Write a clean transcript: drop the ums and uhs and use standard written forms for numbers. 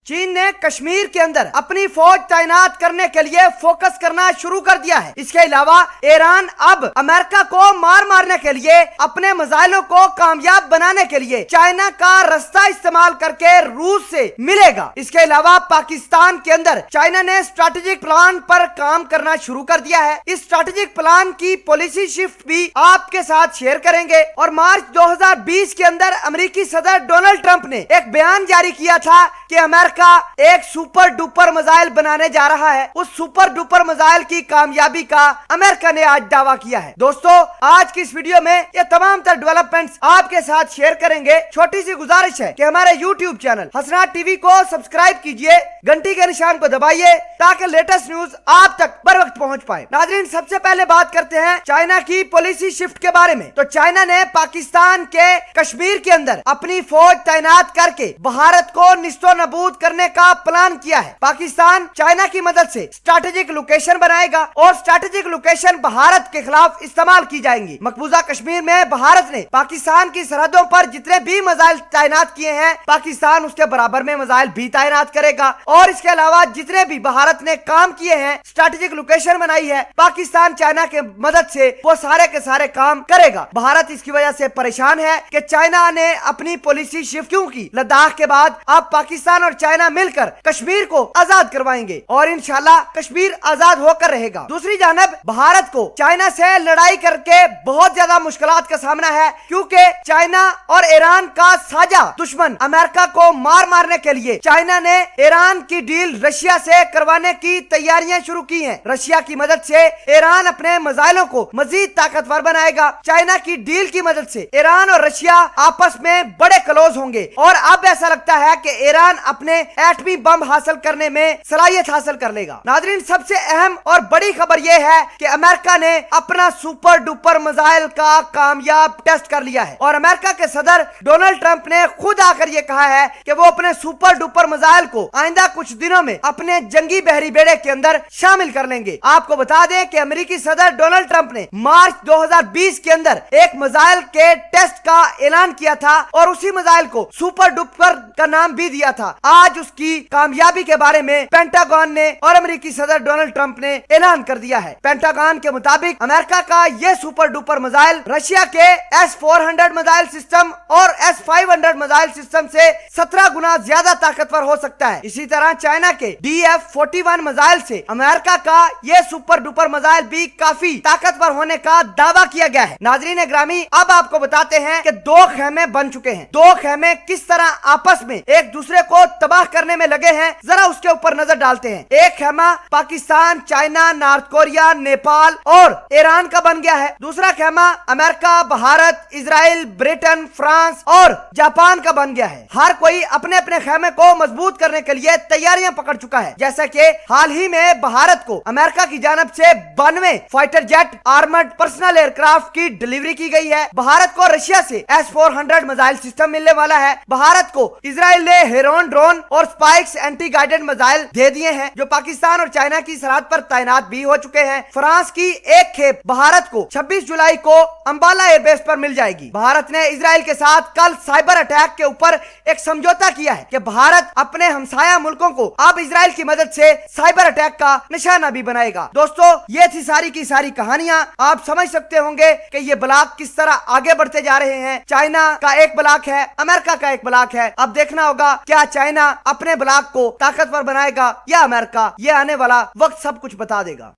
चीन ने कश्मीर के अंदर अपनी फौज तैनात करने के लिए फोकस करना शुरू कर दिया है। इसके अलावा ईरान अब अमेरिका को मारने के लिए अपने मिसाइलों को कामयाब बनाने के लिए चाइना का रास्ता इस्तेमाल करके रूस से मिलेगा। इसके अलावा पाकिस्तान के अंदर चाइना ने स्ट्रैटेजिक प्लान पर काम करना शुरू कर दिया है। इस स्ट्रैटेजिक प्लान की पॉलिसी शिफ्ट भी आपके साथ शेयर करेंगे। और मार्च 2020 के अंदर अमेरिकी सदर डोनाल्ड ट्रंप ने एक बयान जारी किया था कि अमेरिका एक सुपर डुपर मिसाइल बनाने जा रहा है। उस सुपर डुपर मिसाइल की कामयाबी का अमेरिका ने आज दावा किया है। दोस्तों, आज की इस वीडियो में ये तमाम तर डेवलपमेंट्स आपके साथ शेयर करेंगे। छोटी सी गुजारिश है कि हमारे YouTube चैनल हसनाट टीवी को सब्सक्राइब कीजिए, घंटी के निशान को दबाइए ताकि लेटेस्ट न्यूज आप तक बर वक्त पहुंच पाए। नाज़रीन, सबसे पहले बात करते हैं चाइना की पॉलिसी शिफ्ट के बारे में। तो चाइना ने पाकिस्तान के कश्मीर के अंदर अपनी फौज तैनात करके भारत को निस्तो नबूद करने का प्लान किया है। पाकिस्तान चाइना की मदद से स्ट्रैटेजिक लोकेशन बनाएगा और स्ट्रैटेजिक लोकेशन भारत के खिलाफ इस्तेमाल की जाएंगी। मकबूजा कश्मीर में भारत ने पाकिस्तान की सरहदों पर जितने भी मिसाइल तैनात किए हैं, पाकिस्तान उसके बराबर में मिसाइल भी तैनात करेगा। और इसके अलावा जितने भी भारत ने काम किए हैं, स्ट्रैटेजिक लोकेशन बनाई है, पाकिस्तान चाइना के मदद से वो सारे के सारे काम करेगा। भारत इसकी वजह से परेशान है कि चाइना ने अपनी पॉलिसी शिफ्ट क्यों की। लद्दाख के बाद अब पाकिस्तान और चाइना मिलकर कश्मीर को आजाद करवाएंगे और इंशाल्लाह कश्मीर आजाद होकर रहेगा। दूसरी जानब भारत को चाइना से लड़ाई करके बहुत ज्यादा मुश्किलात का सामना है, क्योंकि चाइना और ईरान का साझा दुश्मन अमेरिका को मारने के लिए चाइना ने ईरान की डील रशिया से करवाने की तैयारियां शुरू की हैं। रशिया की मदद से ईरान अपने मिसाइलों को मजीद ताकतवर बनाएगा। चाइना की डील की मदद से ईरान और रशिया आपस में बड़े क्लोज होंगे और अब ऐसा लगता है कि ईरान अपने एटमी बम हासिल करने में सलाहियत हासिल कर लेगा। नाज़रीन, सबसे अहम और बड़ी खबर यह है कि अमेरिका ने अपना सुपर डुपर मिसाइल का कामयाब टेस्ट कर लिया है और अमेरिका के सदर डोनाल्ड ट्रंप ने खुद आकर यह कहा है कि वो अपने सुपर डुपर मिसाइल को आइंदा कुछ दिनों में अपने जंगी बहरी बेड़े के अंदर शामिल कर लेंगे। आपको बता दें कि अमेरिकी सदर डोनाल्ड ट्रंप ने मार्च 2020 के अंदर एक मिसाइल के टेस्ट का ऐलान किया था और उसी मिसाइल को सुपर डुपर का नाम भी दिया था। आज उसकी कामयाबी के बारे में पेंटागन ने और अमेरिकी सदर डोनाल्ड ट्रंप ने ऐलान कर दिया है। पेंटागन के मुताबिक अमेरिका का यह सुपर डुपर मिसाइल रशिया के S-400 मिसाइल सिस्टम और S-500 मिसाइल सिस्टम से 17 गुना ज्यादा ताकतवर हो सकता है। इसी तरह चाइना के DF-41 मिसाइल से अमेरिका का यह सुपर डुपर मिसाइल भी काफी ताकतवर होने का दावा किया गया है। नाज़रीन ग्रामी, अब आपको बताते हैं कि दो खेमे बन चुके हैं। दो खेमे किस तरह आपस में एक दूसरे को तबाह करने में लगे हैं, जरा उसके ऊपर नजर डालते हैं। एक खेमा Pakistan, China, north Korea, Nepal और ईरान का बन गया है। दूसरा खेमा America, Bharat, Israel, Britain, France और जापान का बन गया है। हर कोई अपने अपने खेमे को मजबूत करने के लिए तैयारियां पकड़ चुका है। जैसा कि हाल ही में भारत को अमेरिका की जानब से 92 fighter jet armoured personal aircraft की डिलीवरी की गई है। भारत को रशिया से S-400 मिसाइल सिस्टम मिलने वाला है। भारत को इजराइल ने हेरोन ड्रोन और स्पाइक्स एंटी गाइडेड मिसाइल दे दिए हैं, जो पाकिस्तान और चाइना की सरहद पर तैनात भी हो चुके हैं। फ्रांस की एक खेप भारत को 26 जुलाई को अंबाला एयरबेस पर मिल जाएगी। भारत ने इजराइल के साथ कल साइबर अटैक के ऊपर एक समझौता किया है कि भारत अपने हमसाया मुल्कों को अब इजराइल की मदद से साइबर अटैक का निशाना भी बनाएगा। दोस्तों, ये थी सारी की सारी कहानियां। आप समझ सकते होंगे कि ये ब्लॉक किस तरह आगे बढ़ते जा रहे हैं। चाइना का एक ब्लॉक है, अमेरिका का एक ब्लॉक है। अब देखना होगा क्या चाइना अपने ब्लॉक को ताकतवर बनाएगा या अमेरिका। ये आने वाला वक्त सब कुछ बता देगा।